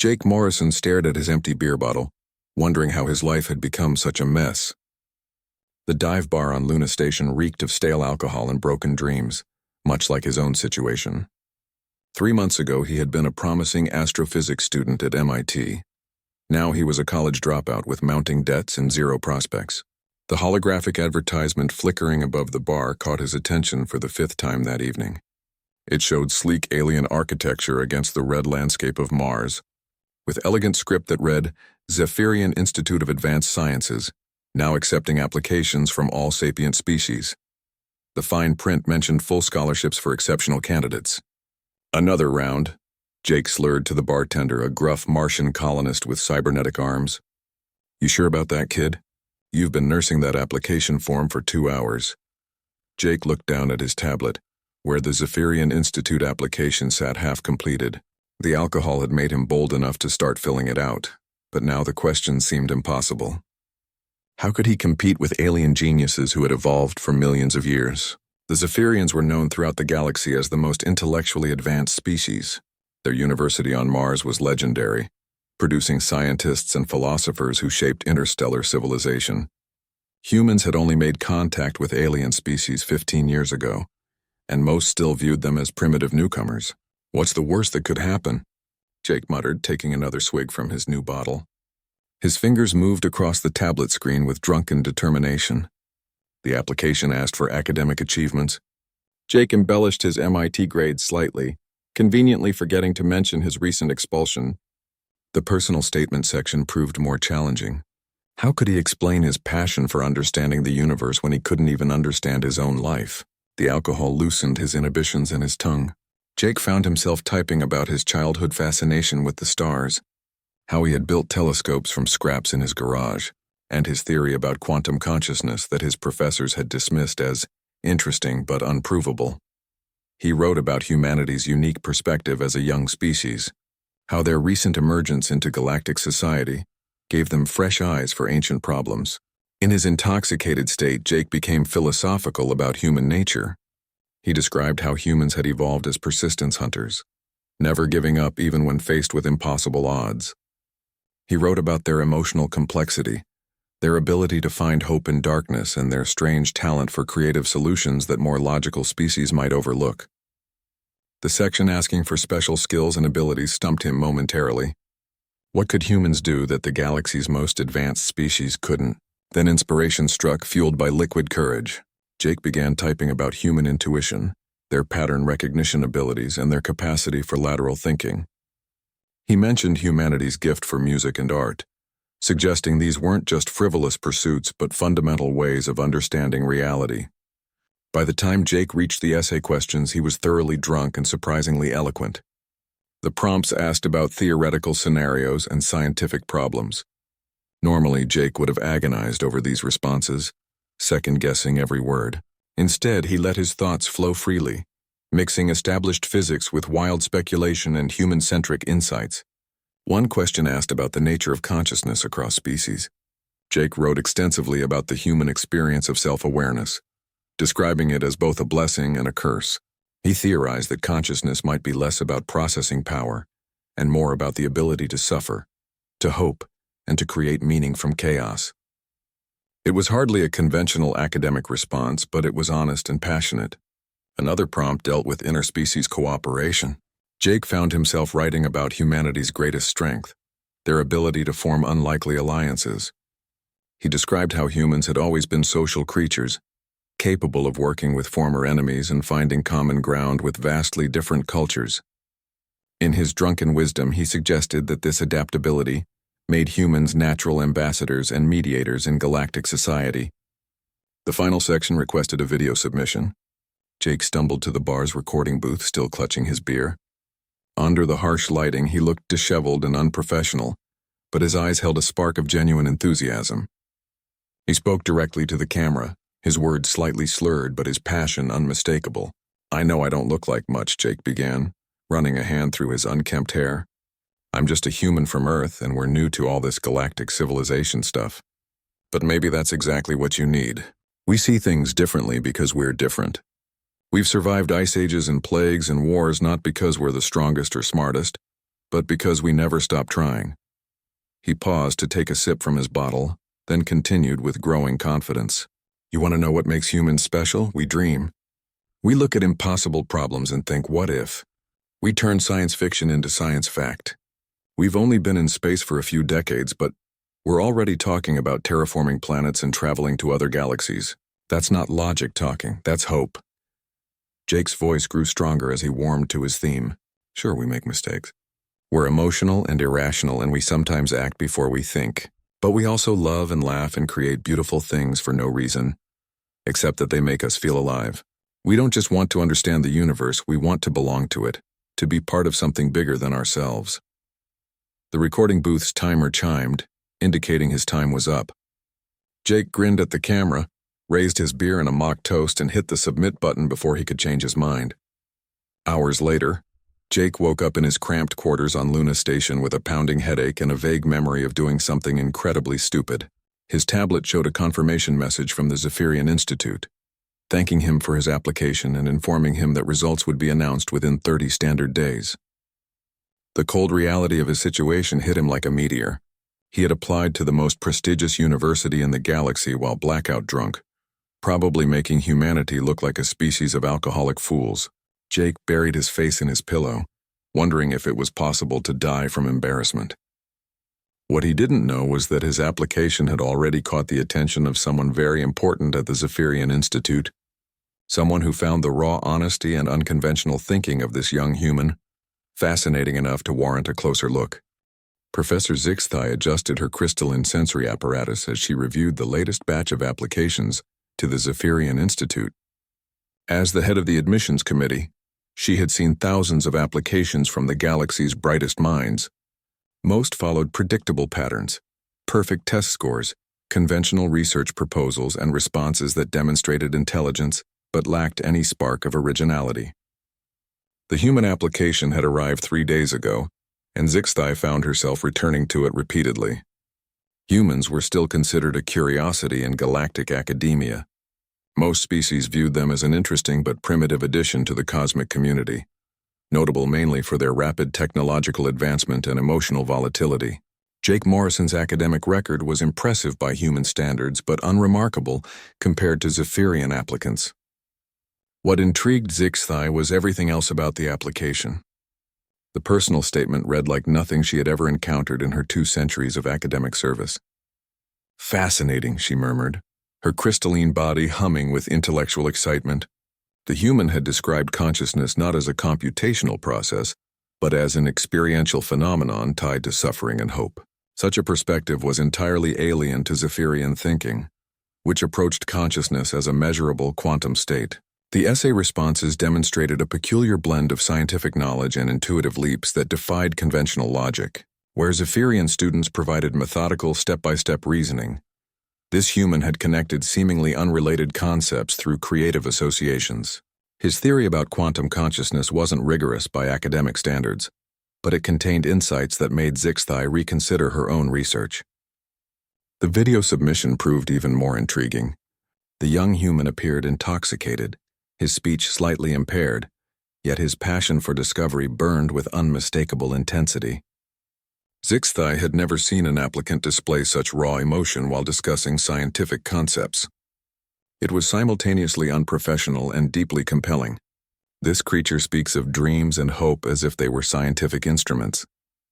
Jake Morrison stared at his empty beer bottle, wondering how his life had become such a mess. The dive bar on Luna Station reeked of stale alcohol and broken dreams, much like his own situation. 3 months ago, he had been a promising astrophysics student at MIT. Now he was a college dropout with mounting debts and zero prospects. The holographic advertisement flickering above the bar caught his attention for the 5th time that evening. It showed sleek alien architecture against the red landscape of Mars, with elegant script that read, Zephyrian Institute of Advanced Sciences, now accepting applications from all sapient species. The fine print mentioned full scholarships for exceptional candidates. Another round, Jake slurred to the bartender, a gruff Martian colonist with cybernetic arms. You sure about that, kid? You've been nursing that application form for 2 hours. Jake looked down at his tablet, where the Zephyrian Institute application sat half completed. The alcohol had made him bold enough to start filling it out, but now the question seemed impossible. How could he compete with alien geniuses who had evolved for millions of years? The Zephyrians were known throughout the galaxy as the most intellectually advanced species. Their university on Mars was legendary, producing scientists and philosophers who shaped interstellar civilization. Humans had only made contact with alien species 15 years ago, and most still viewed them as primitive newcomers. What's the worst that could happen? Jake muttered, taking another swig from his new bottle. His fingers moved across the tablet screen with drunken determination. The application asked for academic achievements. Jake embellished his MIT grades slightly, conveniently forgetting to mention his recent expulsion. The personal statement section proved more challenging. How could he explain his passion for understanding the universe when he couldn't even understand his own life? The alcohol loosened his inhibitions in his tongue. Jake found himself typing about his childhood fascination with the stars, how he had built telescopes from scraps in his garage, and his theory about quantum consciousness that his professors had dismissed as interesting but unprovable. He wrote about humanity's unique perspective as a young species, how their recent emergence into galactic society gave them fresh eyes for ancient problems. In his intoxicated state, Jake became philosophical about human nature. He described how humans had evolved as persistence hunters, never giving up even when faced with impossible odds. He wrote about their emotional complexity, their ability to find hope in darkness, and their strange talent for creative solutions that more logical species might overlook. The section asking for special skills and abilities stumped him momentarily. What could humans do that the galaxy's most advanced species couldn't? Then inspiration struck, fueled by liquid courage. Jake began typing about human intuition, their pattern recognition abilities, and their capacity for lateral thinking. He mentioned humanity's gift for music and art, suggesting these weren't just frivolous pursuits but fundamental ways of understanding reality. By the time Jake reached the essay questions, he was thoroughly drunk and surprisingly eloquent. The prompts asked about theoretical scenarios and scientific problems. Normally, Jake would have agonized over these responses, second-guessing every word. Instead, he let his thoughts flow freely, mixing established physics with wild speculation and human-centric insights. One question asked about the nature of consciousness across species. Jake wrote extensively about the human experience of self-awareness, describing it as both a blessing and a curse. He theorized that consciousness might be less about processing power and more about the ability to suffer, to hope, and to create meaning from chaos. It was hardly a conventional academic response, but it was honest and passionate. Another prompt dealt with interspecies cooperation. Jake found himself writing about humanity's greatest strength, their ability to form unlikely alliances. He described how humans had always been social creatures, capable of working with former enemies and finding common ground with vastly different cultures. In his drunken wisdom, he suggested that this adaptability made humans natural ambassadors and mediators in galactic society. The final section requested a video submission. Jake stumbled to the bar's recording booth, still clutching his beer. Under the harsh lighting, he looked disheveled and unprofessional, but his eyes held a spark of genuine enthusiasm. He spoke directly to the camera, his words slightly slurred but his passion unmistakable. I know I don't look like much, Jake began, running a hand through his unkempt hair. I'm just a human from Earth, and we're new to all this galactic civilization stuff. But maybe that's exactly what you need. We see things differently because we're different. We've survived ice ages and plagues and wars not because we're the strongest or smartest, but because we never stop trying. He paused to take a sip from his bottle, then continued with growing confidence. You want to know what makes humans special? We dream. We look at impossible problems and think, what if? We turn science fiction into science fact. We've only been in space for a few decades, but we're already talking about terraforming planets and traveling to other galaxies. That's not logic talking, that's hope. Jake's voice grew stronger as he warmed to his theme. Sure, we make mistakes. We're emotional and irrational, and we sometimes act before we think. But we also love and laugh and create beautiful things for no reason, except that they make us feel alive. We don't just want to understand the universe, we want to belong to it, to be part of something bigger than ourselves. The recording booth's timer chimed, indicating his time was up. Jake grinned at the camera, raised his beer in a mock toast, and hit the submit button before he could change his mind. Hours later, Jake woke up in his cramped quarters on Luna Station with a pounding headache and a vague memory of doing something incredibly stupid. His tablet showed a confirmation message from the Zephyrian Institute, thanking him for his application and informing him that results would be announced within 30 standard days. The cold reality of his situation hit him like a meteor. He had applied to the most prestigious university in the galaxy while blackout drunk, probably making humanity look like a species of alcoholic fools. Jake buried his face in his pillow, wondering if it was possible to die from embarrassment. What he didn't know was that his application had already caught the attention of someone very important at the Zephyrian Institute, someone who found the raw honesty and unconventional thinking of this young human fascinating enough to warrant a closer look. Professor Zixthai adjusted her crystalline sensory apparatus as she reviewed the latest batch of applications to the Zephyrian Institute. As the head of the admissions committee, she had seen thousands of applications from the galaxy's brightest minds. Most followed predictable patterns, perfect test scores, conventional research proposals, and responses that demonstrated intelligence but lacked any spark of originality. The human application had arrived 3 days ago, and Zixthai found herself returning to it repeatedly. Humans were still considered a curiosity in galactic academia. Most species viewed them as an interesting but primitive addition to the cosmic community, notable mainly for their rapid technological advancement and emotional volatility. Jake Morrison's academic record was impressive by human standards but unremarkable compared to Zephyrian applicants. What intrigued Zixthai was everything else about the application. The personal statement read like nothing she had ever encountered in her 2 centuries of academic service. Fascinating, she murmured, her crystalline body humming with intellectual excitement. The human had described consciousness not as a computational process, but as an experiential phenomenon tied to suffering and hope. Such a perspective was entirely alien to Zephyrian thinking, which approached consciousness as a measurable quantum state. The essay responses demonstrated a peculiar blend of scientific knowledge and intuitive leaps that defied conventional logic. Where Zephyrian students provided methodical step-by-step reasoning, this human had connected seemingly unrelated concepts through creative associations. His theory about quantum consciousness wasn't rigorous by academic standards, but it contained insights that made Zixthai reconsider her own research. The video submission proved even more intriguing. The young human appeared intoxicated, his speech slightly impaired, yet his passion for discovery burned with unmistakable intensity. Zixthai had never seen an applicant display such raw emotion while discussing scientific concepts. It was simultaneously unprofessional and deeply compelling. This creature speaks of dreams and hope as if they were scientific instruments,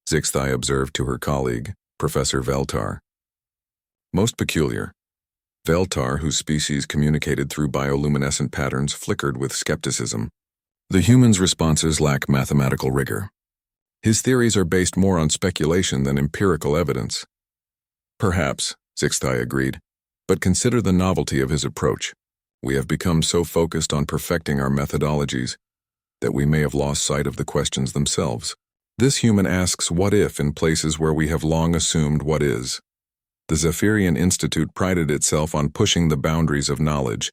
Zixthai observed to her colleague, Professor Veltar. Most peculiar, Veltar, whose species communicated through bioluminescent patterns, flickered with skepticism. The human's responses lack mathematical rigor. His theories are based more on speculation than empirical evidence. Perhaps, Zixthai agreed, but consider the novelty of his approach. We have become so focused on perfecting our methodologies that we may have lost sight of the questions themselves. This human asks what if in places where we have long assumed what is. The Zephyrian Institute prided itself on pushing the boundaries of knowledge,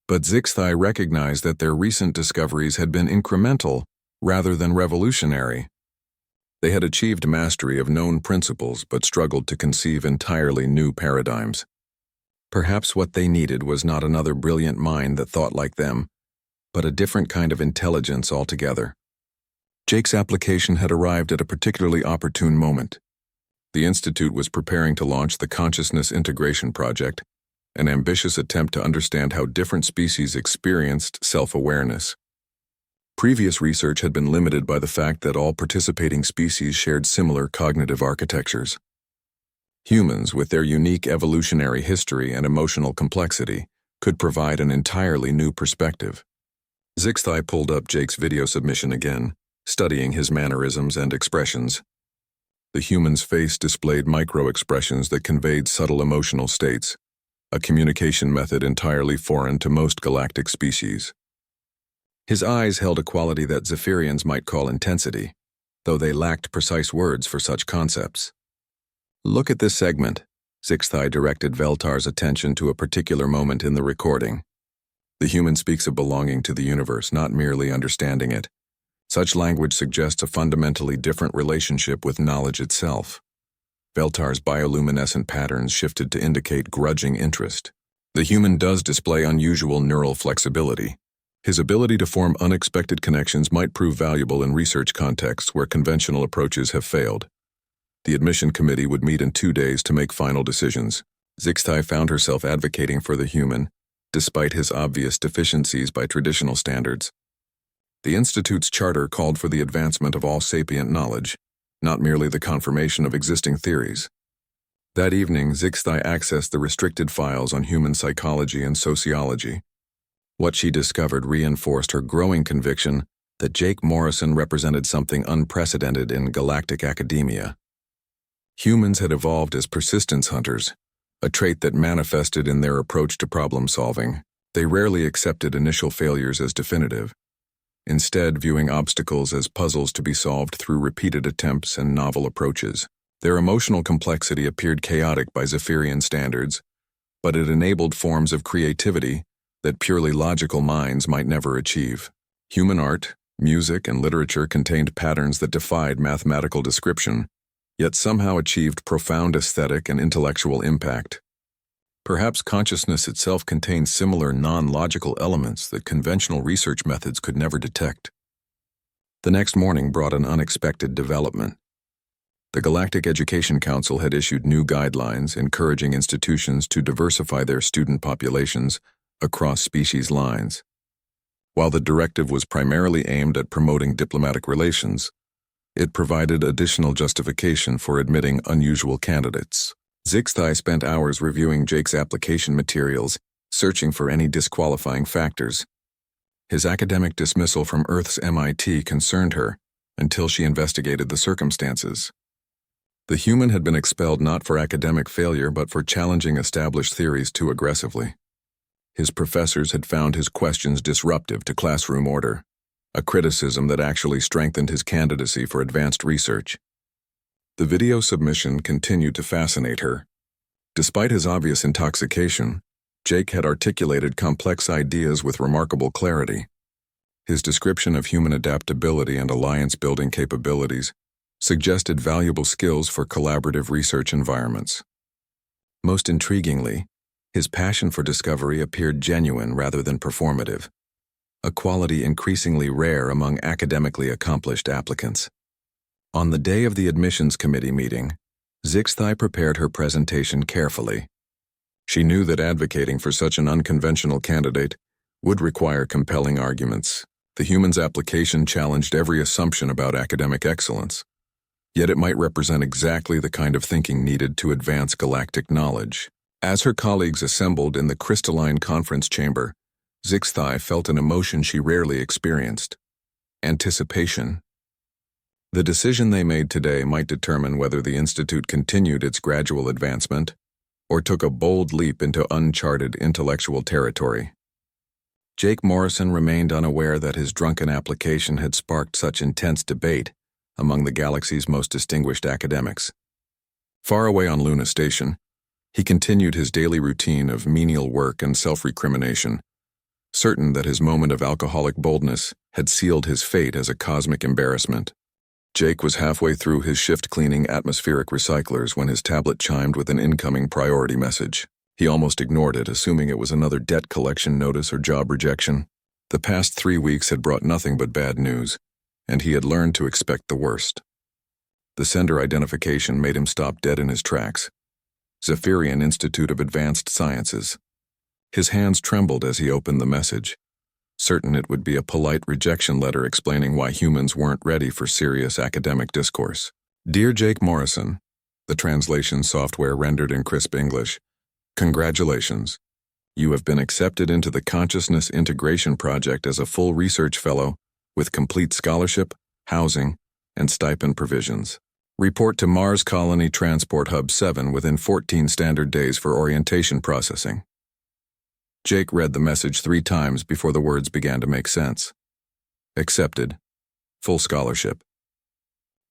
but Zixthai recognized that their recent discoveries had been incremental rather than revolutionary. They had achieved mastery of known principles but struggled to conceive entirely new paradigms. Perhaps what they needed was not another brilliant mind that thought like them, but a different kind of intelligence altogether. Jake's application had arrived at a particularly opportune moment. The Institute was preparing to launch the Consciousness Integration Project, an ambitious attempt to understand how different species experienced self-awareness. Previous research had been limited by the fact that all participating species shared similar cognitive architectures. Humans, with their unique evolutionary history and emotional complexity, could provide an entirely new perspective. Zixthai pulled up Jake's video submission again, studying his mannerisms and expressions. The human's face displayed micro-expressions that conveyed subtle emotional states, a communication method entirely foreign to most galactic species. His eyes held a quality that Zephyrians might call intensity, though they lacked precise words for such concepts. "Look at this segment," Zixthai directed Veltar's attention to a particular moment in the recording. The human speaks of belonging to the universe, not merely understanding it. Such language suggests a fundamentally different relationship with knowledge itself. Veltar's bioluminescent patterns shifted to indicate grudging interest. The human does display unusual neural flexibility. His ability to form unexpected connections might prove valuable in research contexts where conventional approaches have failed. The admission committee would meet in 2 days to make final decisions. Zixthai found herself advocating for the human, despite his obvious deficiencies by traditional standards. The Institute's charter called for the advancement of all sapient knowledge, not merely the confirmation of existing theories. That evening, Zixthai accessed the restricted files on human psychology and sociology. What she discovered reinforced her growing conviction that Jake Morrison represented something unprecedented in galactic academia. Humans had evolved as persistence hunters, a trait that manifested in their approach to problem-solving. They rarely accepted initial failures as definitive, instead viewing obstacles as puzzles to be solved through repeated attempts and novel approaches. Their emotional complexity appeared chaotic by Zephyrian standards, but it enabled forms of creativity that purely logical minds might never achieve. Human art, music, and literature contained patterns that defied mathematical description, yet somehow achieved profound aesthetic and intellectual impact. Perhaps consciousness itself contained similar non-logical elements that conventional research methods could never detect. The next morning brought an unexpected development. The Galactic Education Council had issued new guidelines encouraging institutions to diversify their student populations across species lines. While the directive was primarily aimed at promoting diplomatic relations, it provided additional justification for admitting unusual candidates. Zixthai spent hours reviewing Jake's application materials, searching for any disqualifying factors. His academic dismissal from Earth's MIT concerned her until she investigated the circumstances. The human had been expelled not for academic failure but for challenging established theories too aggressively. His professors had found his questions disruptive to classroom order, a criticism that actually strengthened his candidacy for advanced research. The video submission continued to fascinate her. Despite his obvious intoxication, Jake had articulated complex ideas with remarkable clarity. His description of human adaptability and alliance-building capabilities suggested valuable skills for collaborative research environments. Most intriguingly, his passion for discovery appeared genuine rather than performative, a quality increasingly rare among academically accomplished applicants. On the day of the admissions committee meeting, Zixthai prepared her presentation carefully. She knew that advocating for such an unconventional candidate would require compelling arguments. The human's application challenged every assumption about academic excellence, yet it might represent exactly the kind of thinking needed to advance galactic knowledge. As her colleagues assembled in the crystalline conference chamber, Zixthai felt an emotion she rarely experienced: anticipation. The decision they made today might determine whether the Institute continued its gradual advancement or took a bold leap into uncharted intellectual territory. Jake Morrison remained unaware that his drunken application had sparked such intense debate among the galaxy's most distinguished academics. Far away on Luna Station, he continued his daily routine of menial work and self-recrimination, certain that his moment of alcoholic boldness had sealed his fate as a cosmic embarrassment. Jake was halfway through his shift cleaning atmospheric recyclers when his tablet chimed with an incoming priority message. He almost ignored it, assuming it was another debt collection notice or job rejection. The past 3 weeks had brought nothing but bad news, and he had learned to expect the worst. The sender identification made him stop dead in his tracks. Zephyrian Institute of Advanced Sciences. His hands trembled as he opened the message, certain it would be a polite rejection letter explaining why humans weren't ready for serious academic discourse. Dear Jake Morrison, the translation software rendered in crisp English, congratulations. You have been accepted into the Consciousness Integration Project as a full research fellow with complete scholarship, housing, and stipend provisions. Report to Mars Colony Transport Hub 7 within 14 standard days for orientation processing. Jake read the message 3 times before the words began to make sense. Accepted. Full scholarship.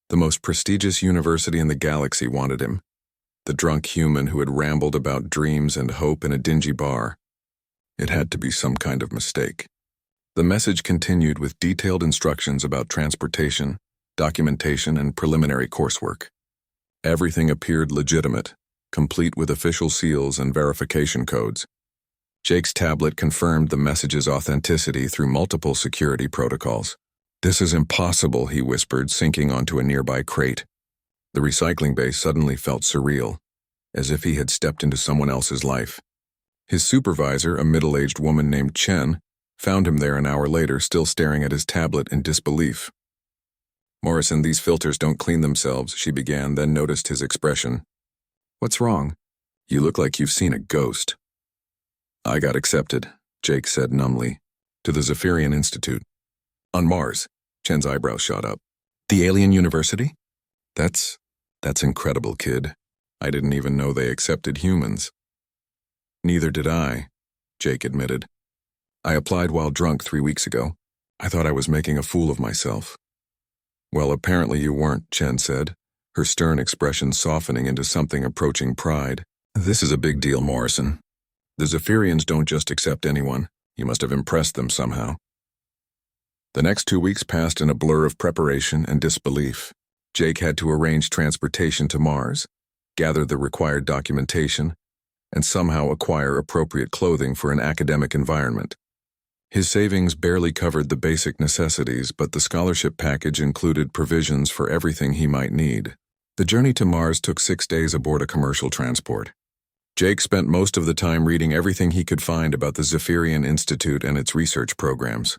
The most prestigious university in the galaxy wanted him. The drunk human who had rambled about dreams and hope in a dingy bar. It had to be some kind of mistake. The message continued with detailed instructions about transportation, documentation, and preliminary coursework. Everything appeared legitimate, complete with official seals and verification codes. Jake's tablet confirmed the message's authenticity through multiple security protocols. This is impossible, he whispered, sinking onto a nearby crate. The recycling bay suddenly felt surreal, as if he had stepped into someone else's life. His supervisor, a middle-aged woman named Chen, found him there an hour later, still staring at his tablet in disbelief. Morrison, these filters don't clean themselves, she began, then noticed his expression. What's wrong? You look like you've seen a ghost. I got accepted, Jake said numbly, to the Zephyrian Institute. On Mars, Chen's eyebrows shot up. The alien university? That's incredible, kid. I didn't even know they accepted humans. Neither did I, Jake admitted. I applied while drunk 3 weeks ago. I thought I was making a fool of myself. Well, apparently you weren't, Chen said, her stern expression softening into something approaching pride. This is a big deal, Morrison. The Zephyrians don't just accept anyone. You must have impressed them somehow. The next 2 weeks passed in a blur of preparation and disbelief. Jake had to arrange transportation to Mars, gather the required documentation, and somehow acquire appropriate clothing for an academic environment. His savings barely covered the basic necessities, but the scholarship package included provisions for everything he might need. The journey to Mars took 6 days aboard a commercial transport. Jake spent most of the time reading everything he could find about the Zephyrian Institute and its research programs.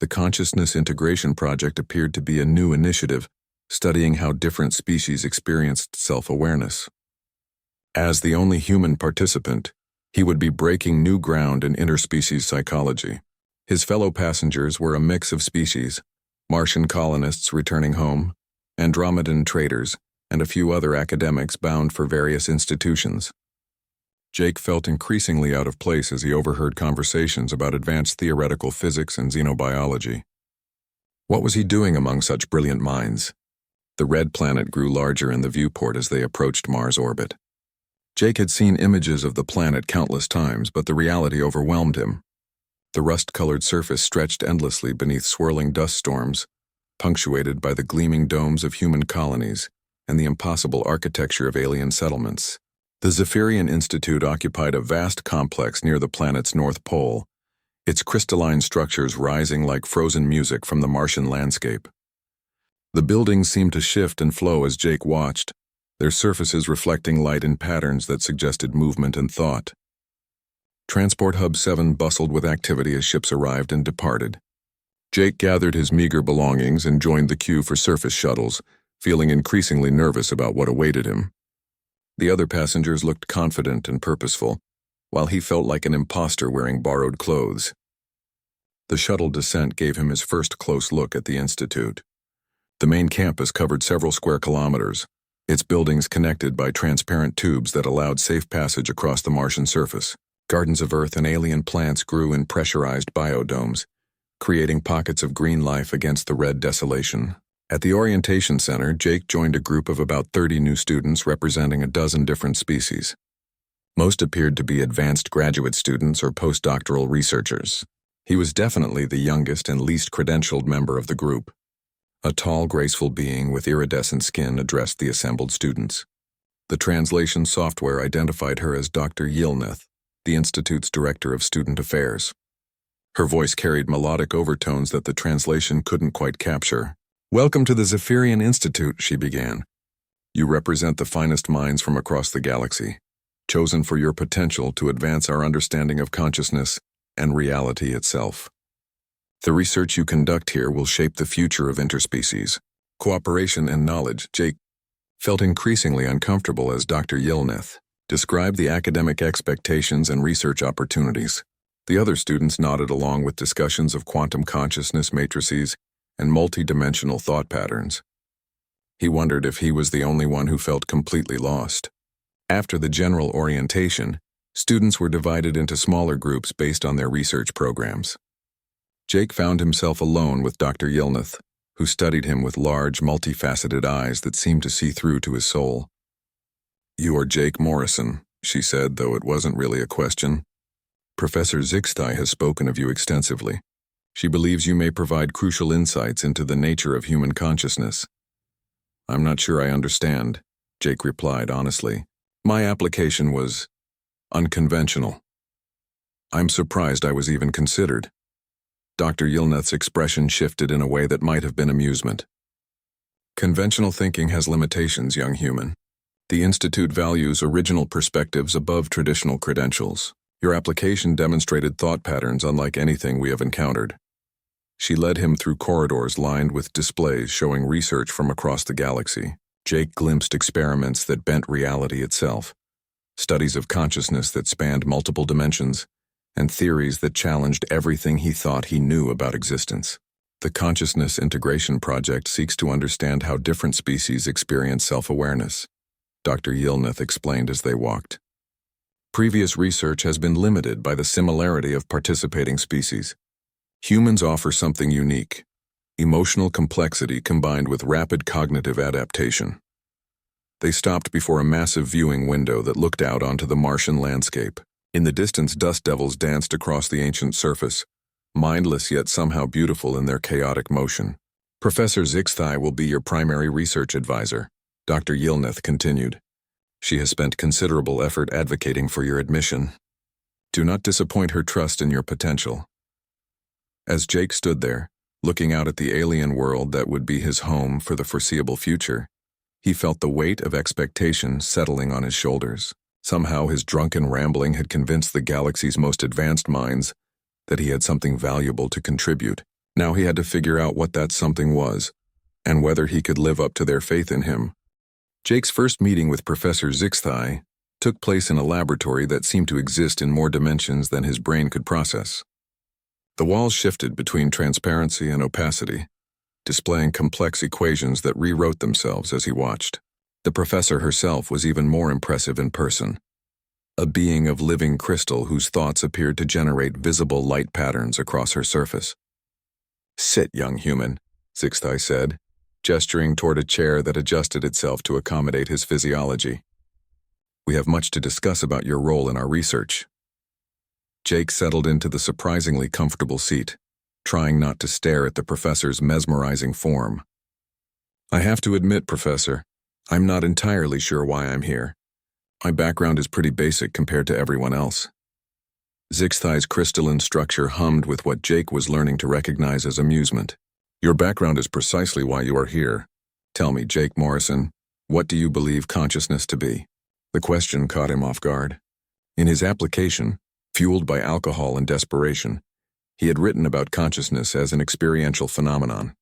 The Consciousness Integration Project appeared to be a new initiative, studying how different species experienced self-awareness. As the only human participant, he would be breaking new ground in interspecies psychology. His fellow passengers were a mix of species, Martian colonists returning home, Andromedan traders, and a few other academics bound for various institutions. Jake felt increasingly out of place as he overheard conversations about advanced theoretical physics and xenobiology. What was he doing among such brilliant minds? The red planet grew larger in the viewport as they approached Mars' orbit. Jake had seen images of the planet countless times, but the reality overwhelmed him. The rust-colored surface stretched endlessly beneath swirling dust storms, punctuated by the gleaming domes of human colonies and the impossible architecture of alien settlements. The Zephyrian Institute occupied a vast complex near the planet's north pole, its crystalline structures rising like frozen music from the Martian landscape. The buildings seemed to shift and flow as Jake watched, their surfaces reflecting light in patterns that suggested movement and thought. Transport Hub 7 bustled with activity as ships arrived and departed. Jake gathered his meager belongings and joined the queue for surface shuttles, feeling increasingly nervous about what awaited him. The other passengers looked confident and purposeful, while he felt like an imposter wearing borrowed clothes. The shuttle descent gave him his first close look at the Institute. The main campus covered several square kilometers, its buildings connected by transparent tubes that allowed safe passage across the Martian surface. Gardens of Earth and alien plants grew in pressurized biodomes, creating pockets of green life against the red desolation. At the orientation center, Jake joined a group of about 30 new students representing a dozen different species. Most appeared to be advanced graduate students or postdoctoral researchers. He was definitely the youngest and least credentialed member of the group. A tall, graceful being with iridescent skin addressed the assembled students. The translation software identified her as Dr. Yilneth, the Institute's Director of Student Affairs. Her voice carried melodic overtones that the translation couldn't quite capture. "Welcome to the Zephyrian Institute," she began. "You represent the finest minds from across the galaxy, chosen for your potential to advance our understanding of consciousness and reality itself. The research you conduct here will shape the future of interspecies cooperation and knowledge." Jake felt increasingly uncomfortable as Dr. Yilneth described the academic expectations and research opportunities. The other students nodded along with discussions of quantum consciousness matrices and multi-dimensional thought patterns. He wondered if he was the only one who felt completely lost. After the general orientation, students were divided into smaller groups based on their research programs. Jake found himself alone with Dr. Yilneth, who studied him with large, multifaceted eyes that seemed to see through to his soul. "You are Jake Morrison," she said, though it wasn't really a question. "Professor Zixtai has spoken of you extensively. She believes you may provide crucial insights into the nature of human consciousness." "I'm not sure I understand," Jake replied honestly. "My application was unconventional. I'm surprised I was even considered." Dr. Yilneth's expression shifted in a way that might have been amusement. "Conventional thinking has limitations, young human. The Institute values original perspectives above traditional credentials. Your application demonstrated thought patterns unlike anything we have encountered." She led him through corridors lined with displays showing research from across the galaxy. Jake glimpsed experiments that bent reality itself, studies of consciousness that spanned multiple dimensions, and theories that challenged everything he thought he knew about existence. The Consciousness Integration Project seeks to understand how different species experience self-awareness, Dr. Yilneth explained as they walked. Previous research has been limited by the similarity of participating species. Humans offer something unique: emotional complexity combined with rapid cognitive adaptation. They stopped before a massive viewing window that looked out onto the Martian landscape. In the distance, dust devils danced across the ancient surface, mindless yet somehow beautiful in their chaotic motion. "Professor Zixtai will be your primary research advisor," Dr. Yilneth continued. "She has spent considerable effort advocating for your admission. Do not disappoint her trust in your potential." As Jake stood there, looking out at the alien world that would be his home for the foreseeable future, he felt the weight of expectation settling on his shoulders. Somehow his drunken rambling had convinced the galaxy's most advanced minds that he had something valuable to contribute. Now he had to figure out what that something was, and whether he could live up to their faith in him. Jake's first meeting with Professor Zixtai took place in a laboratory that seemed to exist in more dimensions than his brain could process. The walls shifted between transparency and opacity, displaying complex equations that rewrote themselves as he watched. The professor herself was even more impressive in person, a being of living crystal whose thoughts appeared to generate visible light patterns across her surface. "Sit, young human," Zixtai said, gesturing toward a chair that adjusted itself to accommodate his physiology. "We have much to discuss about your role in our research." Jake settled into the surprisingly comfortable seat, trying not to stare at the professor's mesmerizing form. "I have to admit, Professor, I'm not entirely sure why I'm here. My background is pretty basic compared to everyone else." Zixthai's crystalline structure hummed with what Jake was learning to recognize as amusement. "Your background is precisely why you are here. Tell me, Jake Morrison, what do you believe consciousness to be?" The question caught him off guard. In his application, fueled by alcohol and desperation, he had written about consciousness as an experiential phenomenon.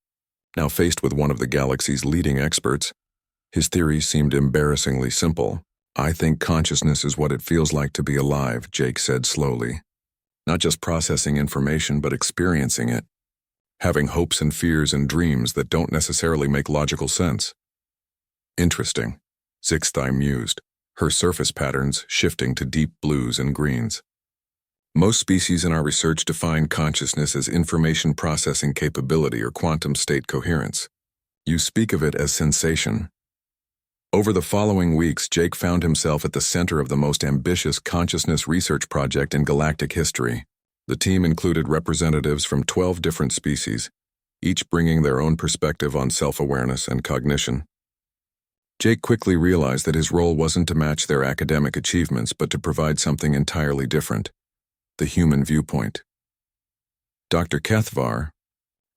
Now faced with one of the galaxy's leading experts, his theories seemed embarrassingly simple. "I think consciousness is what it feels like to be alive," Jake said slowly. "Not just processing information, but experiencing it. Having hopes and fears and dreams that don't necessarily make logical sense." "Interesting," Zixtai mused, her surface patterns shifting to deep blues and greens. "Most species in our research define consciousness as information processing capability or quantum state coherence. You speak of it as sensation." Over the following weeks, Jake found himself at the center of the most ambitious consciousness research project in galactic history. The team included representatives from 12 different species, each bringing their own perspective on self-awareness and cognition. Jake quickly realized that his role wasn't to match their academic achievements, but to provide something entirely different: the human viewpoint. Dr. Kethvar,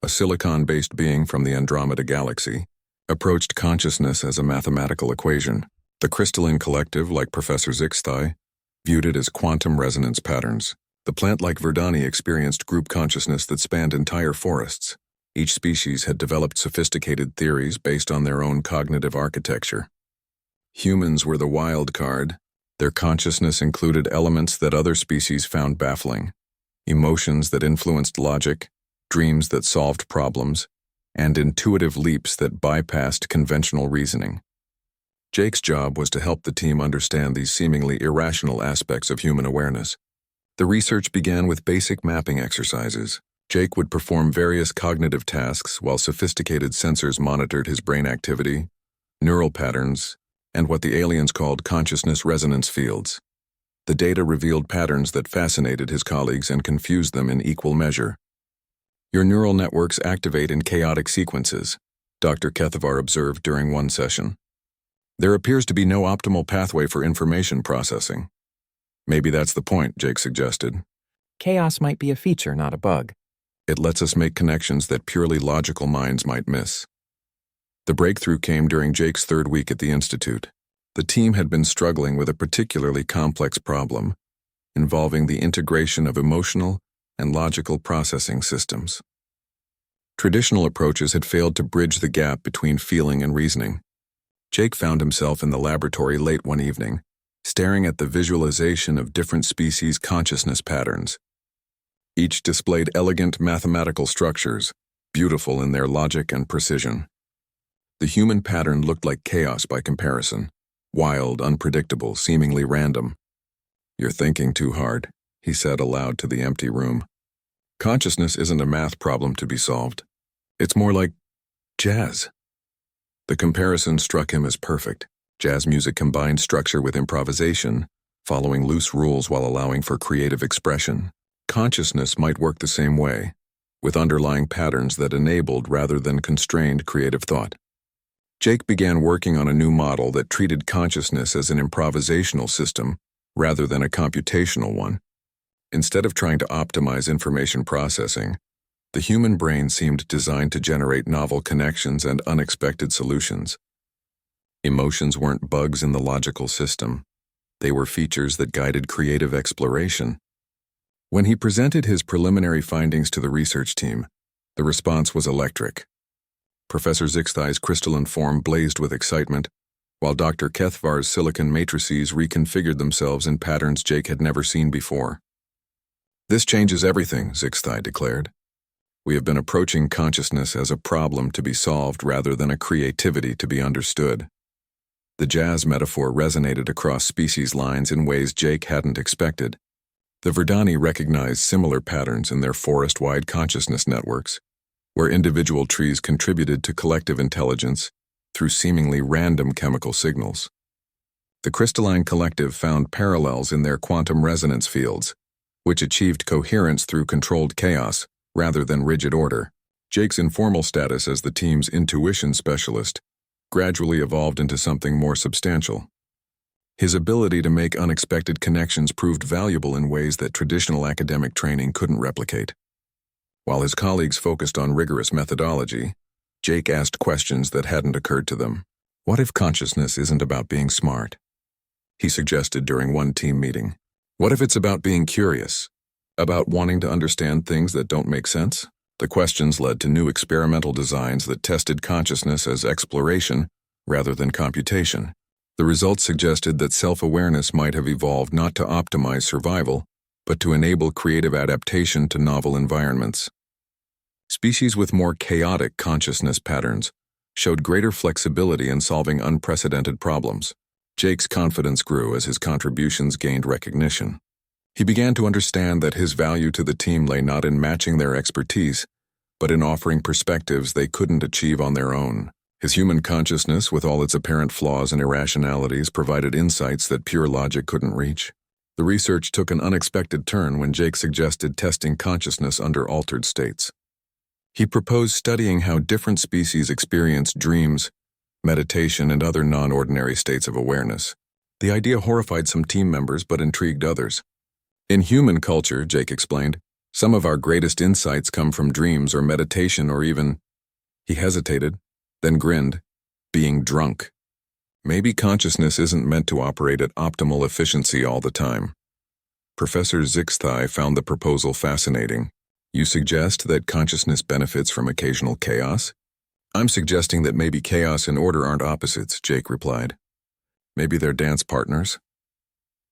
a silicon-based being from the Andromeda Galaxy, approached consciousness as a mathematical equation. The crystalline collective, like Professor Zixthai, viewed it as quantum resonance patterns. The plant-like Verdani experienced group consciousness that spanned entire forests. Each species had developed sophisticated theories based on their own cognitive architecture. Humans were the wild card. Their consciousness included elements that other species found baffling, emotions that influenced logic, dreams that solved problems, and intuitive leaps that bypassed conventional reasoning. Jake's job was to help the team understand these seemingly irrational aspects of human awareness. The research began with basic mapping exercises. Jake would perform various cognitive tasks while sophisticated sensors monitored his brain activity, neural patterns, and what the aliens called consciousness resonance fields. The data revealed patterns that fascinated his colleagues and confused them in equal measure. Your neural networks activate in chaotic sequences, Dr. Kethvar observed during one session. There appears to be no optimal pathway for information processing. Maybe that's the point, Jake suggested. Chaos might be a feature, not a bug. It lets us make connections that purely logical minds might miss. The breakthrough came during Jake's third week at the Institute. The team had been struggling with a particularly complex problem involving the integration of emotional and logical processing systems. Traditional approaches had failed to bridge the gap between feeling and reasoning. Jake found himself in the laboratory late one evening, staring at the visualization of different species' consciousness patterns. Each displayed elegant mathematical structures, beautiful in their logic and precision. The human pattern looked like chaos by comparison, wild, unpredictable, seemingly random. "You're thinking too hard," he said aloud to the empty room. "Consciousness isn't a math problem to be solved. It's more like jazz." The comparison struck him as perfect. Jazz music combined structure with improvisation, following loose rules while allowing for creative expression. Consciousness might work the same way, with underlying patterns that enabled rather than constrained creative thought. Jake began working on a new model that treated consciousness as an improvisational system rather than a computational one. Instead of trying to optimize information processing, the human brain seemed designed to generate novel connections and unexpected solutions. Emotions weren't bugs in the logical system. They were features that guided creative exploration. When he presented his preliminary findings to the research team, the response was electric. Professor Zixthai's crystalline form blazed with excitement, while Dr. Kethvar's silicon matrices reconfigured themselves in patterns Jake had never seen before. "This changes everything," Zixthai declared. "We have been approaching consciousness as a problem to be solved rather than a creativity to be understood." The jazz metaphor resonated across species lines in ways Jake hadn't expected. The Verdani recognized similar patterns in their forest-wide consciousness networks, where individual trees contributed to collective intelligence through seemingly random chemical signals. The crystalline collective found parallels in their quantum resonance fields, which achieved coherence through controlled chaos rather than rigid order. Jake's informal status as the team's intuition specialist gradually evolved into something more substantial. His ability to make unexpected connections proved valuable in ways that traditional academic training couldn't replicate. While his colleagues focused on rigorous methodology, Jake asked questions that hadn't occurred to them. What if consciousness isn't about being smart? He suggested during one team meeting. What if it's about being curious? About wanting to understand things that don't make sense? The questions led to new experimental designs that tested consciousness as exploration rather than computation. The results suggested that self-awareness might have evolved not to optimize survival, but to enable creative adaptation to novel environments. Species with more chaotic consciousness patterns showed greater flexibility in solving unprecedented problems. Jake's confidence grew as his contributions gained recognition. He began to understand that his value to the team lay not in matching their expertise, but in offering perspectives they couldn't achieve on their own. His human consciousness, with all its apparent flaws and irrationalities, provided insights that pure logic couldn't reach. The research took an unexpected turn when Jake suggested testing consciousness under altered states. He proposed studying how different species experience dreams, meditation, and other non-ordinary states of awareness. The idea horrified some team members but intrigued others. In human culture, Jake explained, Some of our greatest insights come from dreams or meditation or even— He hesitated, then grinned, being drunk. Maybe consciousness isn't meant to operate at optimal efficiency all the time. Professor Zixthai found the proposal fascinating. You suggest that consciousness benefits from occasional chaos? I'm suggesting that maybe chaos and order aren't opposites, Jake replied. Maybe they're dance partners?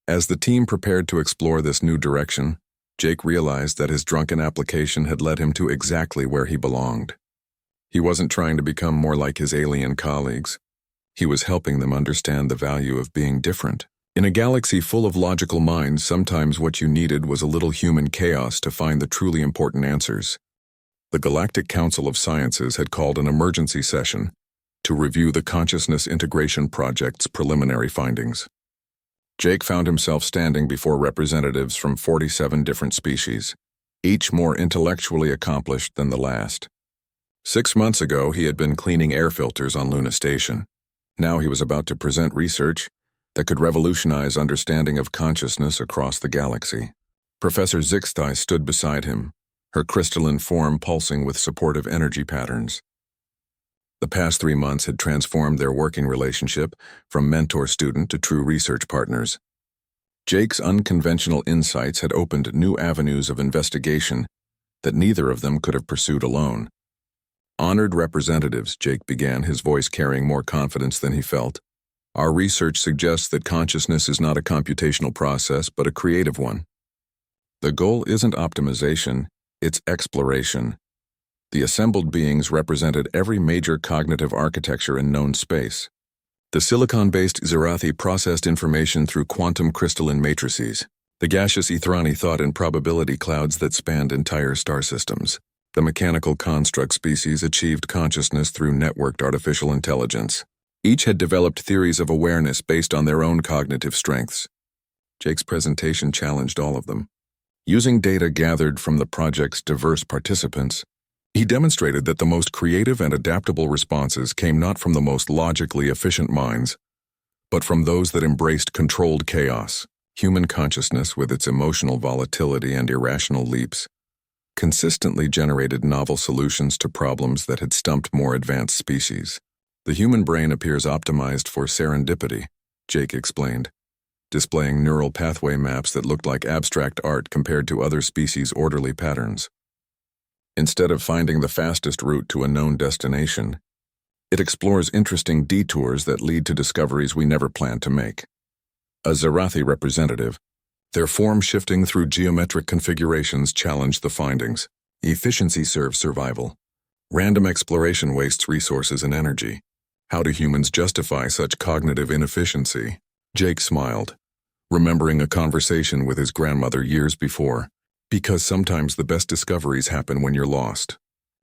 As the team prepared to explore this new direction, Jake realized that his drunken application had led him to exactly where he belonged. He wasn't trying to become more like his alien colleagues. He was helping them understand the value of being different. In a galaxy full of logical minds, sometimes what you needed was a little human chaos to find the truly important answers. The Galactic Council of Sciences had called an emergency session to review the Consciousness Integration Project's preliminary findings. Jake found himself standing before representatives from 47 different species, each more intellectually accomplished than the last. 6 months ago, he had been cleaning air filters on Luna Station. Now he was about to present research that could revolutionize understanding of consciousness across the galaxy. Professor Zixthai stood beside him, her crystalline form pulsing with supportive energy patterns. The past 3 months had transformed their working relationship from mentor-student to true research partners. Jake's unconventional insights had opened new avenues of investigation that neither of them could have pursued alone. Honored representatives, Jake began, his voice carrying more confidence than he felt. Our research suggests that consciousness is not a computational process, but a creative one. The goal isn't optimization, it's exploration. The assembled beings represented every major cognitive architecture in known space. The silicon-based Zerathi processed information through quantum crystalline matrices. The gaseous Ethrani thought in probability clouds that spanned entire star systems. The mechanical construct species achieved consciousness through networked artificial intelligence. Each had developed theories of awareness based on their own cognitive strengths. Jake's presentation challenged all of them. Using data gathered from the project's diverse participants, he demonstrated that the most creative and adaptable responses came not from the most logically efficient minds, but from those that embraced controlled chaos. Human consciousness, with its emotional volatility and irrational leaps, consistently generated novel solutions to problems that had stumped more advanced species. The human brain appears optimized for serendipity, Jake explained, displaying neural pathway maps that looked like abstract art compared to other species' orderly patterns. Instead of finding the fastest route to a known destination, it explores interesting detours that lead to discoveries we never planned to make. A Zerathi representative, their form shifting through geometric configurations, challenged the findings. Efficiency serves survival. Random exploration wastes resources and energy. How do humans justify such cognitive inefficiency? Jake smiled, remembering a conversation with his grandmother years before. Because sometimes the best discoveries happen when you're lost.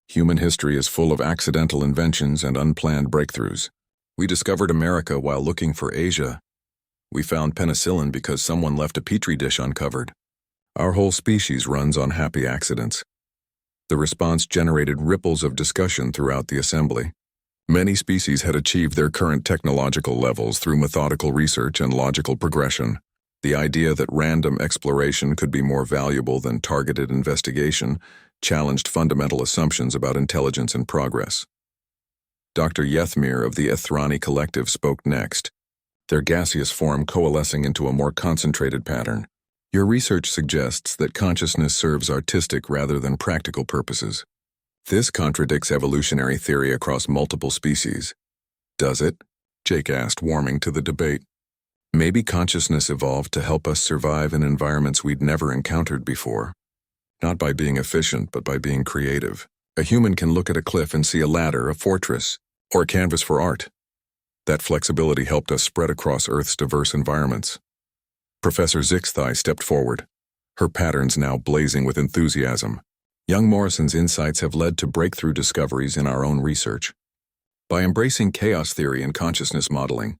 Human history is full of accidental inventions and unplanned breakthroughs. We discovered America while looking for Asia. We found penicillin because someone left a petri dish uncovered. Our whole species runs on happy accidents. The response generated ripples of discussion throughout the assembly. Many species had achieved their current technological levels through methodical research and logical progression. The idea that random exploration could be more valuable than targeted investigation challenged fundamental assumptions about intelligence and progress. Dr. Yethmir of the Ethrani Collective spoke next, their gaseous form coalescing into a more concentrated pattern. Your research suggests that consciousness serves artistic rather than practical purposes. This contradicts evolutionary theory across multiple species. Does it? Jake asked, warming to the debate. Maybe consciousness evolved to help us survive in environments we'd never encountered before. Not by being efficient, but by being creative. A human can look at a cliff and see a ladder, a fortress, or a canvas for art. That flexibility helped us spread across Earth's diverse environments. Professor Zixthai stepped forward, her patterns now blazing with enthusiasm. Young Morrison's insights have led to breakthrough discoveries in our own research. By embracing chaos theory and consciousness modeling,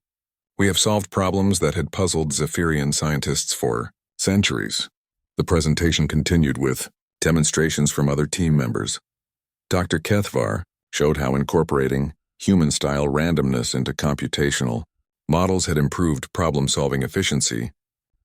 we have solved problems that had puzzled Zephyrian scientists for centuries. The presentation continued with demonstrations from other team members. Dr. Kethvar showed how incorporating human-style randomness into computational models had improved problem-solving efficiency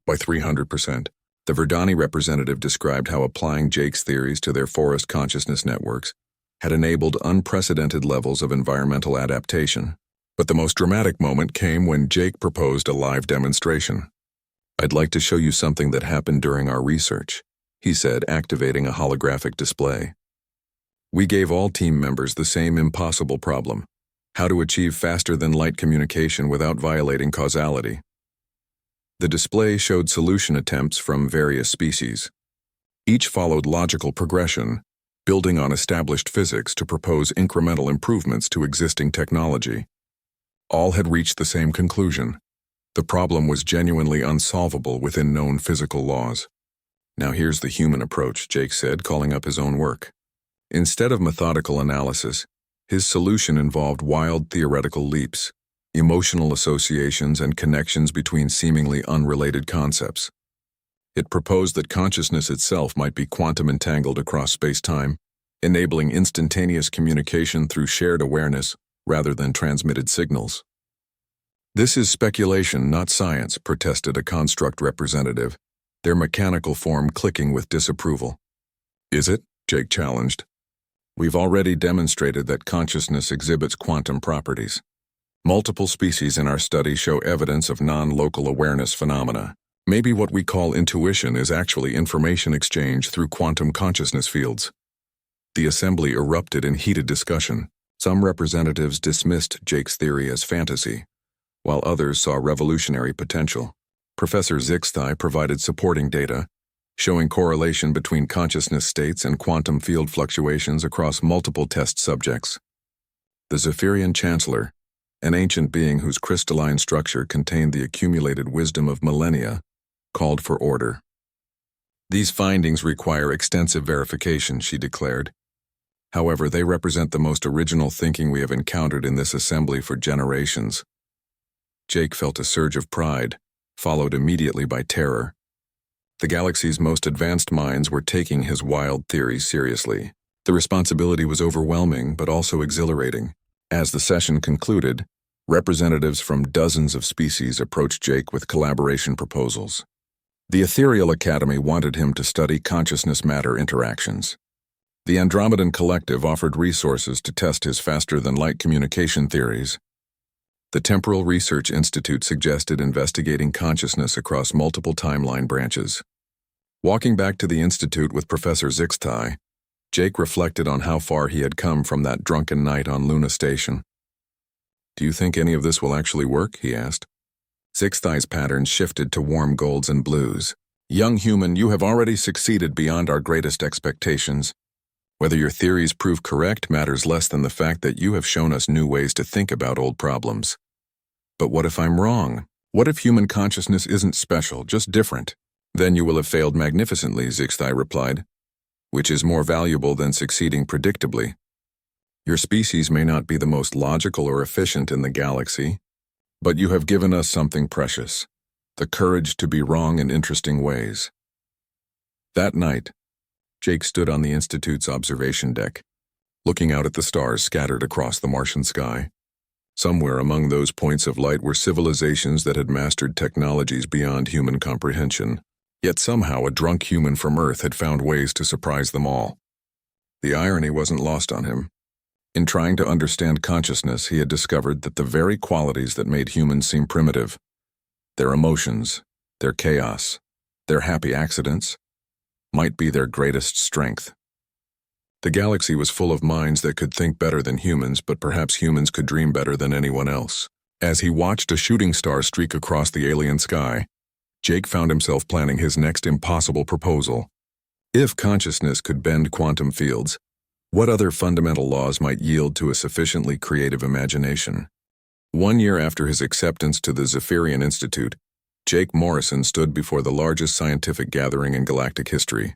by 300%. The Verdani representative described how applying Jake's theories to their forest consciousness networks had enabled unprecedented levels of environmental adaptation. But the most dramatic moment came when Jake proposed a live demonstration. "I'd like to show you something that happened during our research," he said, activating a holographic display. "We gave all team members the same impossible problem: how to achieve faster-than-light communication without violating causality." The display showed solution attempts from various species. Each followed logical progression, building on established physics to propose incremental improvements to existing technology. All had reached the same conclusion: the problem was genuinely unsolvable within known physical laws. "Now here's the human approach," Jake said, calling up his own work. Instead of methodical analysis, his solution involved wild theoretical leaps, emotional associations, and connections between seemingly unrelated concepts. It proposed that consciousness itself might be quantum entangled across space-time, enabling instantaneous communication through shared awareness rather than transmitted signals. "This is speculation, not science," protested a construct representative, their mechanical form clicking with disapproval. "Is it?" Jake challenged. "We've already demonstrated that consciousness exhibits quantum properties. Multiple species in our study show evidence of non-local awareness phenomena. Maybe what we call intuition is actually information exchange through quantum consciousness fields." The assembly erupted in heated discussion. Some representatives dismissed Jake's theory as fantasy, while others saw revolutionary potential. Professor Zixtai provided supporting data, showing correlation between consciousness states and quantum field fluctuations across multiple test subjects. The Zephyrian Chancellor, an ancient being whose crystalline structure contained the accumulated wisdom of millennia, called for order. "These findings require extensive verification," she declared. "However, they represent the most original thinking we have encountered in this assembly for generations." Jake felt a surge of pride, followed immediately by terror. The galaxy's most advanced minds were taking his wild theories seriously. The responsibility was overwhelming, but also exhilarating. As the session concluded, representatives from dozens of species approached Jake with collaboration proposals. The Ethereal Academy wanted him to study consciousness-matter interactions. The Andromedan Collective offered resources to test his faster-than-light communication theories. The Temporal Research Institute suggested investigating consciousness across multiple timeline branches. Walking back to the Institute with Professor Zixtai, Jake reflected on how far he had come from that drunken night on Luna Station. "Do you think any of this will actually work?" he asked. Zixtai's patterns shifted to warm golds and blues. "Young human, you have already succeeded beyond our greatest expectations. Whether your theories prove correct matters less than the fact that you have shown us new ways to think about old problems." "But what if I'm wrong? What if human consciousness isn't special, just different?" "Then you will have failed magnificently," Zixtai replied. "Which is more valuable than succeeding predictably. Your species may not be the most logical or efficient in the galaxy, but you have given us something precious: the courage to be wrong in interesting ways." That night, Jake stood on the Institute's observation deck, looking out at the stars scattered across the Martian sky. Somewhere among those points of light were civilizations that had mastered technologies beyond human comprehension. Yet somehow a drunk human from Earth had found ways to surprise them all. The irony wasn't lost on him. In trying to understand consciousness, he had discovered that the very qualities that made humans seem primitive, their emotions, their chaos, their happy accidents, might be their greatest strength. The galaxy was full of minds that could think better than humans, but perhaps humans could dream better than anyone else. As he watched a shooting star streak across the alien sky, Jake found himself planning his next impossible proposal. If consciousness could bend quantum fields, what other fundamental laws might yield to a sufficiently creative imagination? 1 year after his acceptance to the Zephyrian Institute, Jake Morrison stood before the largest scientific gathering in galactic history.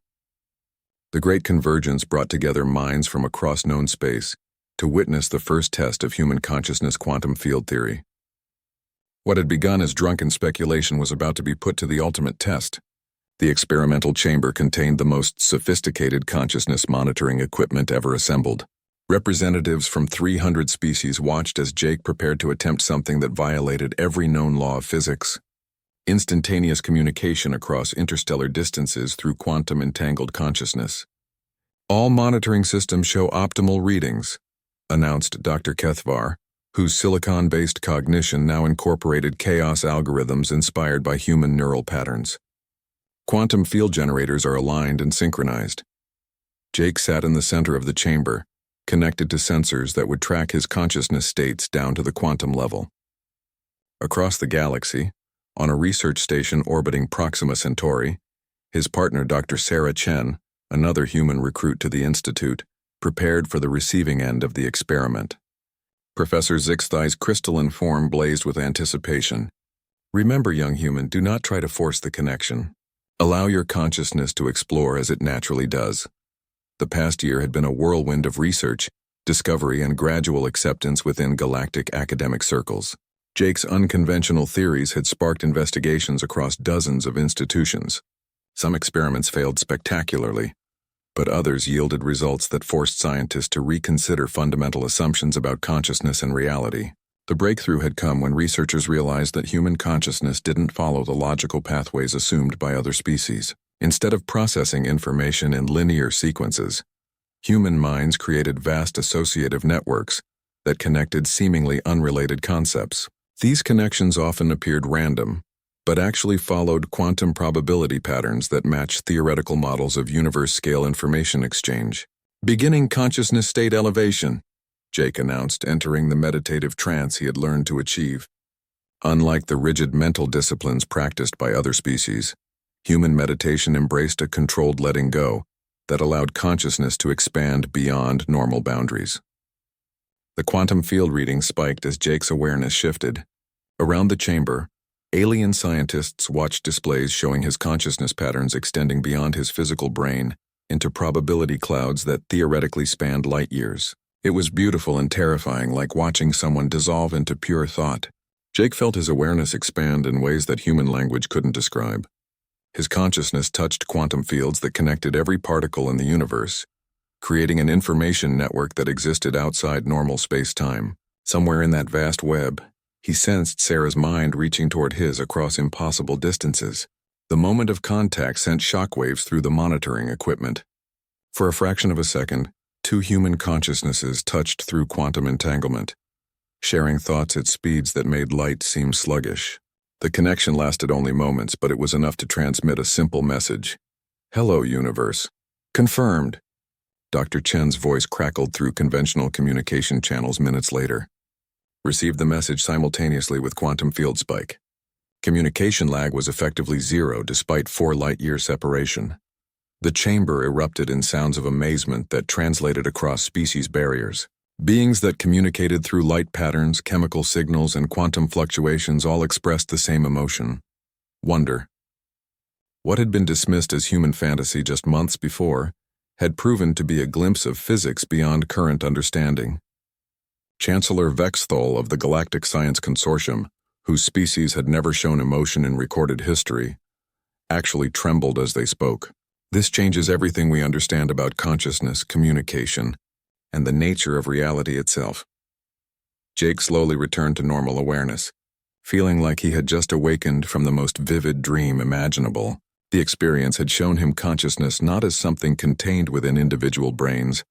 The Great Convergence brought together minds from across known space to witness the first test of human consciousness quantum field theory. What had begun as drunken speculation was about to be put to the ultimate test. The experimental chamber contained the most sophisticated consciousness monitoring equipment ever assembled. Representatives from 300 species watched as Jake prepared to attempt something that violated every known law of physics. instantaneous communication across interstellar distances through quantum-entangled consciousness. All monitoring systems show optimal readings, announced Dr. Kethvar, whose silicon-based cognition now incorporated chaos algorithms inspired by human neural patterns. Quantum field generators are aligned and synchronized. Jake sat in the center of the chamber, connected to sensors that would track his consciousness states down to the quantum level. Across the galaxy, on a research station orbiting Proxima Centauri, his partner Dr. Sarah Chen, another human recruit to the Institute, prepared for the receiving end of the experiment. Professor Zixthai's crystalline form blazed with anticipation. Remember, young human, do not try to force the connection. Allow your consciousness to explore as it naturally does. The past year had been a whirlwind of research, discovery, and gradual acceptance within galactic academic circles. Jake's unconventional theories had sparked investigations across dozens of institutions. Some experiments failed spectacularly, but others yielded results that forced scientists to reconsider fundamental assumptions about consciousness and reality. The breakthrough had come when researchers realized that human consciousness didn't follow the logical pathways assumed by other species. Instead of processing information in linear sequences, human minds created vast associative networks that connected seemingly unrelated concepts. These connections often appeared random, but actually followed quantum probability patterns that match theoretical models of universe-scale information exchange. Beginning consciousness state elevation, Jake announced, entering the meditative trance he had learned to achieve. Unlike the rigid mental disciplines practiced by other species, human meditation embraced a controlled letting go that allowed consciousness to expand beyond normal boundaries. The quantum field reading spiked as Jake's awareness shifted. Around the chamber, alien scientists watched displays showing his consciousness patterns extending beyond his physical brain into probability clouds that theoretically spanned light years. It was beautiful and terrifying, like watching someone dissolve into pure thought. Jake felt his awareness expand in ways that human language couldn't describe. His consciousness touched quantum fields that connected every particle in the universe, creating an information network that existed outside normal space-time. Somewhere in that vast web, he sensed Sarah's mind reaching toward his across impossible distances. The moment of contact sent shockwaves through the monitoring equipment. For a fraction of a second, two human consciousnesses touched through quantum entanglement, sharing thoughts at speeds that made light seem sluggish. The connection lasted only moments, but it was enough to transmit a simple message. "Hello, universe." Confirmed. Dr. Chen's voice crackled through conventional communication channels minutes later. Received the message simultaneously with quantum field spike. Communication lag was effectively zero despite 4 light-year separation. The chamber erupted in sounds of amazement that translated across species barriers. Beings that communicated through light patterns, chemical signals, and quantum fluctuations all expressed the same emotion: wonder. What had been dismissed as human fantasy just months before had proven to be a glimpse of physics beyond current understanding. Chancellor Vexthol of the Galactic Science Consortium, whose species had never shown emotion in recorded history, actually trembled as they spoke. This changes everything we understand about consciousness, communication, and the nature of reality itself. Jake slowly returned to normal awareness, feeling like he had just awakened from the most vivid dream imaginable. The experience had shown him consciousness not as something contained within individual brains,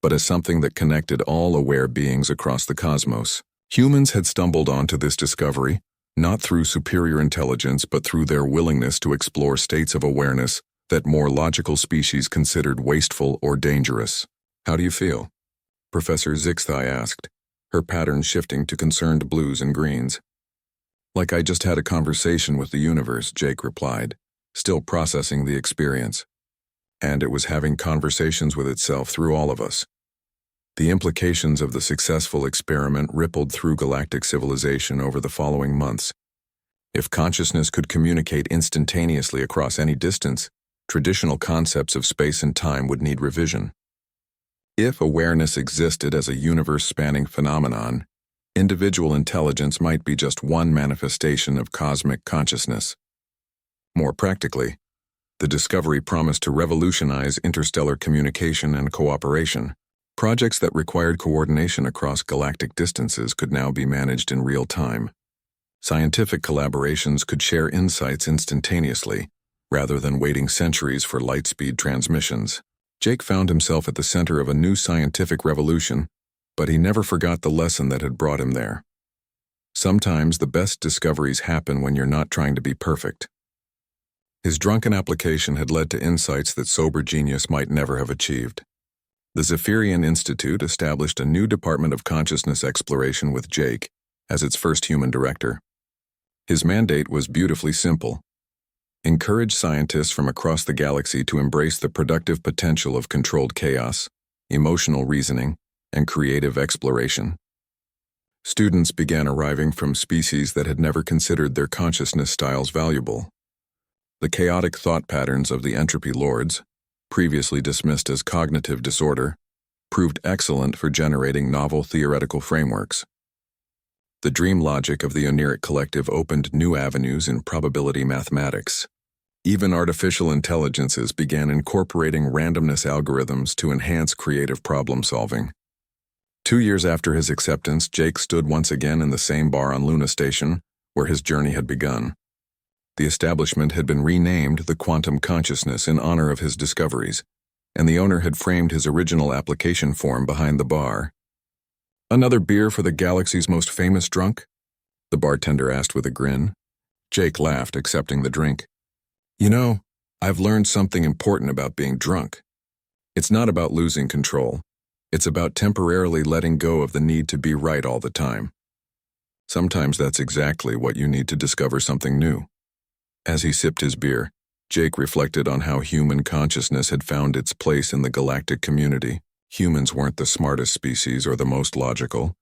but as something that connected all aware beings across the cosmos. Humans had stumbled onto this discovery, not through superior intelligence, but through their willingness to explore states of awareness that more logical species considered wasteful or dangerous. "How do you feel?" Professor Zixthai asked, her pattern shifting to concerned blues and greens. "Like I just had a conversation with the universe," Jake replied, still processing the experience. And it was having conversations with itself through all of us. The implications of the successful experiment rippled through galactic civilization over the following months. If consciousness could communicate instantaneously across any distance, traditional concepts of space and time would need revision. If awareness existed as a universe-spanning phenomenon, individual intelligence might be just one manifestation of cosmic consciousness. More practically, the discovery promised to revolutionize interstellar communication and cooperation. Projects that required coordination across galactic distances could now be managed in real time. Scientific collaborations could share insights instantaneously, rather than waiting centuries for light-speed transmissions. Jake found himself at the center of a new scientific revolution, but he never forgot the lesson that had brought him there. Sometimes the best discoveries happen when you're not trying to be perfect. His drunken application had led to insights that sober genius might never have achieved. The Zephyrian Institute established a new department of consciousness exploration with Jake as its first human director. His mandate was beautifully simple: encourage scientists from across the galaxy to embrace the productive potential of controlled chaos, emotional reasoning, and creative exploration. Students began arriving from species that had never considered their consciousness styles valuable. The chaotic thought patterns of the entropy lords, previously dismissed as cognitive disorder, proved excellent for generating novel theoretical frameworks. The dream logic of the Oniric collective opened new avenues in probability mathematics. Even artificial intelligences began incorporating randomness algorithms to enhance creative problem-solving. 2 years after his acceptance, Jake stood once again in the same bar on Luna Station, where his journey had begun. The establishment had been renamed the Quantum Consciousness in honor of his discoveries, and the owner had framed his original application form behind the bar. "Another beer for the galaxy's most famous drunk?" the bartender asked with a grin. Jake laughed, accepting the drink. "You know, I've learned something important about being drunk. It's not about losing control. It's about temporarily letting go of the need to be right all the time. Sometimes that's exactly what you need to discover something new." As he sipped his beer, Jake reflected on how human consciousness had found its place in the galactic community. Humans weren't the smartest species or the most logical,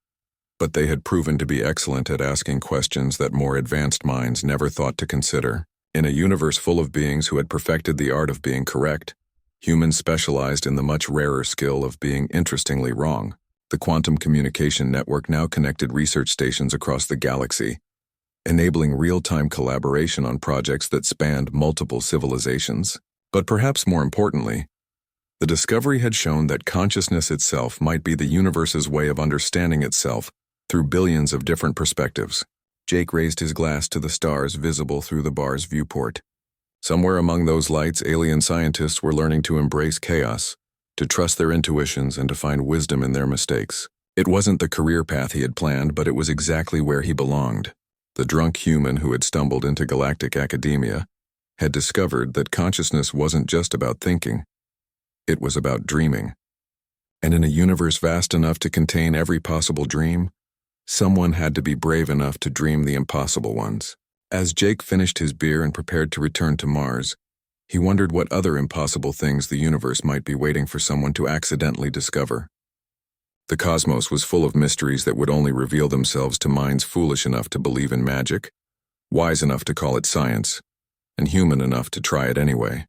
but they had proven to be excellent at asking questions that more advanced minds never thought to consider. In a universe full of beings who had perfected the art of being correct, humans specialized in the much rarer skill of being interestingly wrong. The quantum communication network now connected research stations across the galaxy, enabling real-time collaboration on projects that spanned multiple civilizations. But perhaps more importantly, the discovery had shown that consciousness itself might be the universe's way of understanding itself through billions of different perspectives. Jake raised his glass to the stars visible through the bar's viewport. Somewhere among those lights, alien scientists were learning to embrace chaos, to trust their intuitions, and to find wisdom in their mistakes. It wasn't the career path he had planned, but it was exactly where he belonged. The drunk human who had stumbled into galactic academia had discovered that consciousness wasn't just about thinking. It was about dreaming. And in a universe vast enough to contain every possible dream, someone had to be brave enough to dream the impossible ones. As Jake finished his beer and prepared to return to Mars, he wondered what other impossible things the universe might be waiting for someone to accidentally discover. The cosmos was full of mysteries that would only reveal themselves to minds foolish enough to believe in magic, wise enough to call it science, and human enough to try it anyway.